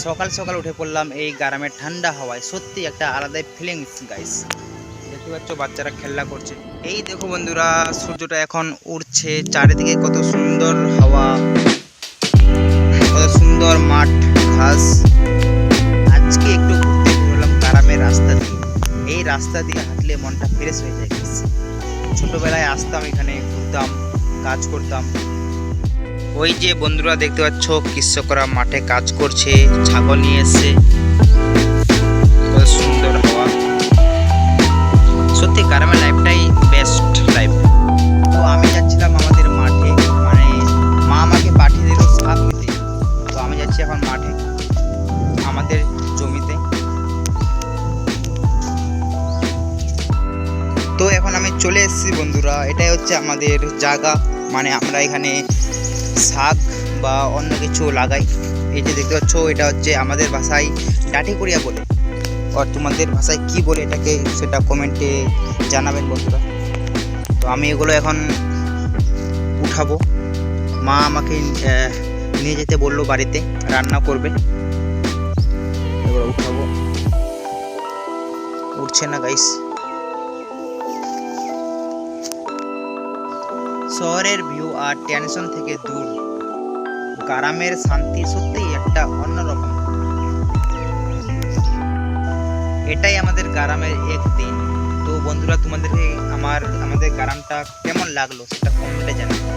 সকাল সকাল উঠে পড়লাম এই গ্রামের ঠান্ডা হাওয়ায়। সত্যি একটা আলাদাই ফিলিংস গাইস। দেখতে পাচ্ছ বাচ্চারা খেলা করছে। এই দেখো বন্ধুরা, সূর্যটা এখন উঠছে, চারিদিকে কত সুন্দর হাওয়া, কত সুন্দর মাঠ ঘাস। আজকে একটু ঘুরতে বেরোলাম গ্রামের রাস্তা দিয়ে। এই রাস্তা দিয়ে হাঁটলে মনটা ফ্রেশ হয়ে যায় গাইস। ছোটবেলায় আসতাম, এখানে ঘুরতাম, কাজ করতাম। ওই যে বন্ধুরা দেখতে পাচ্ছ, কৃষকরা মাঠে কাজ করছে, ছাগল নিয়ে এসছে। কত সুন্দর হাওয়া। সত্যি গ্রামের লাইফটাই বেস্ট লাইফ। তো আমি যাচ্ছিলাম আমাদের মাঠে, মানে মা আমাকে পাঠিয়ে দিল শাক নিতে। তো আমি যাচ্ছি এখন মাঠে, আমাদের জমিতে। তো এখন আমি চলে এসেছি বন্ধুরা, এটাই হচ্ছে আমাদের জায়গা। মানে আমরা এখানে শাক বা অন্য কিছু লাগাই। এই যে দেখতে পাচ্ছ, এটা হচ্ছে আমাদের ভাষায় ডাটিকুড়িয়া বলে, আর তোমাদের ভাষায় কি বলে এটাকে সেটা কমেন্টে জানাবেন বন্ধুরা। তো আমি এগুলো এখন উঠাবো। মা আমাকে নিয়ে যেতে বললো, বাড়িতে রান্না করবে। এগুলো উঠাবো, উঠছে না গাইস। শহরের ভিউ আর টেনশন থেকে দূর, গ্রামের শান্তি সত্যিই একটা অন্যরকম। এটাই আমাদের গ্রামের একদিন। তো বন্ধুরা, তোমাদেরকে আমাদের গ্রামটা কেমন লাগলো সেটা কমেন্টে জানাবে।